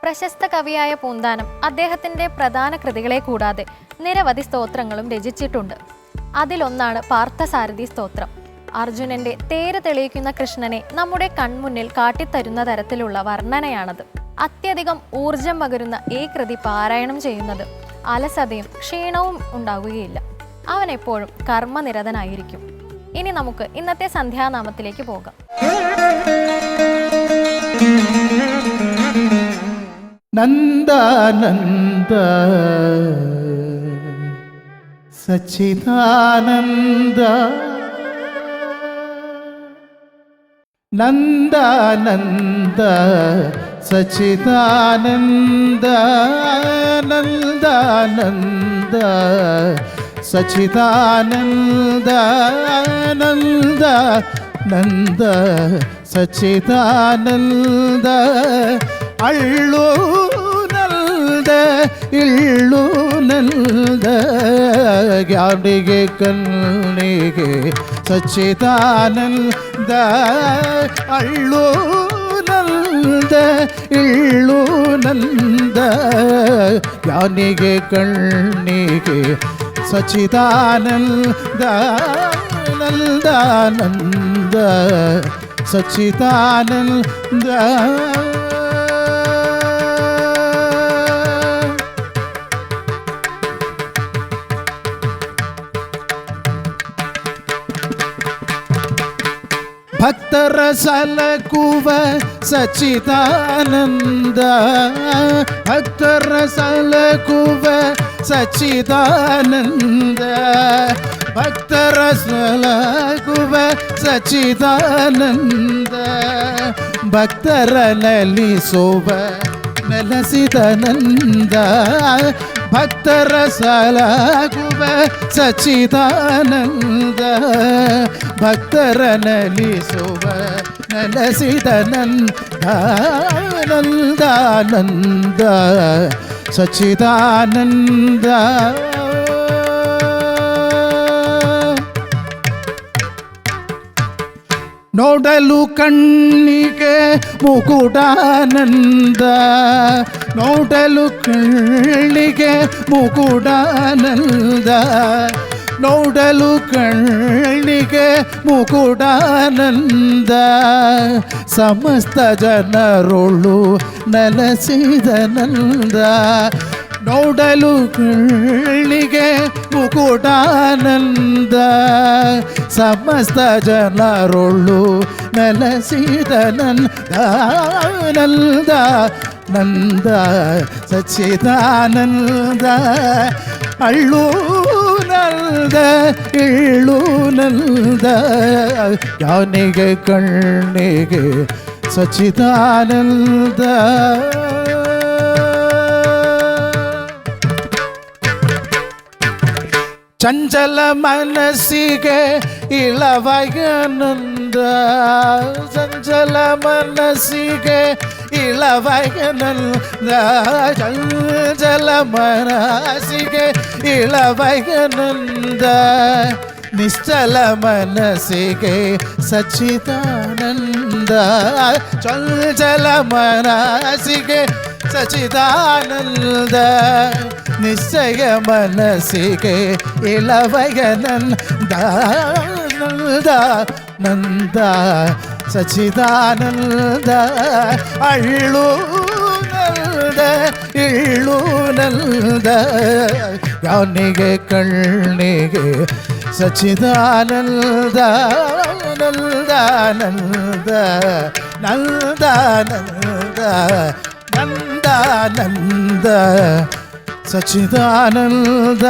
പ്രശസ്ത കവിയായ പൂന്താനം അദ്ദേഹത്തിൻ്റെ പ്രധാന കൃതികളെ കൂടാതെ നിരവധി സ്തോത്രങ്ങളും രചിച്ചിട്ടുണ്ട്. അതിലൊന്നാണ് പാർത്ഥസാരഥി സ്തോത്രം. അർജുനന്റെ തേര് തെളിയിക്കുന്ന കൃഷ്ണനെ നമ്മുടെ കൺമുന്നിൽ കാട്ടിത്തരുന്ന തരത്തിലുള്ള വർണ്ണനയാണത്. അത്യധികം ഊർജം പകരുന്ന ഈ കൃതി പാരായണം ചെയ്യുന്നത് അലസതയും ക്ഷീണവും ഉണ്ടാവുകയില്ല. അവൻ എപ്പോഴും കർമ്മനിരതനായിരിക്കും. ഇനി നമുക്ക് ഇന്നത്തെ സന്ധ്യാനാമത്തിലേക്ക് പോകാം. നന്ദാനന്ദ സച്ചിദാനന്ദ നന്ദാനന്ദ സച്ചിദാനന്ദ നന്ദാനന്ദ സച്ചിദാനന്ദ നന്ദ നന്ദ സച്ചിദാനന്ദ അള്ളൂ നന്ദ ഇള്ളൂ നന്ദ ജ്ഞാനിಗೆ ಕಣ್ಣಿಗೆ ಸಚ್ಚಿದಾನಂದ ಅಳ್ಳೂ ನಂದ ಇಳ್ಳೂ ನಂದ ಜ್ಞಾನಿಗೆ ಕಣ್ಣಿಗೆ ಸಚ್ಚಿದಾನಂದ ನಂದಾನಂದ ಸಚ್ಚಿದಾನಂದ ಭಕ್ತರ ಸಲಕುವ ಸಚ್ಚಿದಾನಂದ ಭಕ್ತರ ಸಲಕುವ ಸಚ್ಚಿದಾನಂದ ಭಕ್ತರ ಸಲಕುವ ಸಚ್ಚಿದಾನಂದ ಭಕ್ತರ ನಲಿಸುವ ನೆಲೆಸಿದ ನಂದ ಭಕ್ತರ ಸಲಕುವ ಸಚ್ಚಿದಾನಂದ ಭಕ್ತರ ನಲಿಸುವ ನೆಲೆಸಿದ ನಂದ ನಂದಾನಂದ ಸಚ್ಚಿದಾನಂದ ನೋಡಲು ಕಣ್ಣಿಗೆ ಮುಕುಟಾನಂದ ನೋಡಲು ಕಣ್ಣಿಗೆ ಮುಕುಟಾನಂದ ನೋಡಲು ಕಣ್ಣಿಗೆ ಮುಕುಟಾನಂದ ಸಮಸ್ತ ಜನರೊಳು ನೆಲೆಸಿದ ನಂದ ನೋಡಲು ಕಣ್ಣಿಗೆ ಮುಕುಟಾನಂದ ಸಮಸ್ತ ಜನರೊಳು ನೆಲೆಸಿದ ನಂದ ನಂದ ನಂದ ಸಚ್ಚಿದಾನಂದ ಅಳ್ಳೂ ನಂದ ಇಳ್ಳೂ ನಂದ ಜ್ಞಾನಿಗೆ ಕಣ್ಣಿಗೆ ಸಚ್ಚಿದಾನಂದ ಚಂಚಲ ಮನಸ್ಸಿಗೆ ಇಳವಯನಂದ ಚಂಚಲ ಮನಸ್ಸಿಗೆ ಇಳವಯನಂದ ಚಂಚಲ ಮನಸ್ಸಿಗೆ ಇಳವಯನಂದ ನಿಶ್ಚಲ ಮನಸ್ಸಿಗೆ ಸಚ್ಚಿದಾನಂದ ಚಂಚಲ ಮನಸ್ಸಿಗೆ ಸಚ್ಚಿದಾನಂದ ನಿಶ್ಚಯ ಮನಸ್ಸಿಗೆ ಇಳವಯನಂದ ನಂದ ನಂದ ಸಚ್ಚಿದಾನಂದ ಅಳ್ಳೂ ನಂದ ಇಳ್ಳೂ ನಂದ ಜ್ಞಾನಿಗೆ ಕಣ್ಣಿಗೆ ಸಚ್ಚಿದಾನಂದ ನಂದಾನಂದ ನಂದಾನಂದ ನಂದಾನಂದ ಸಚ್ಚಿದಾನಂದ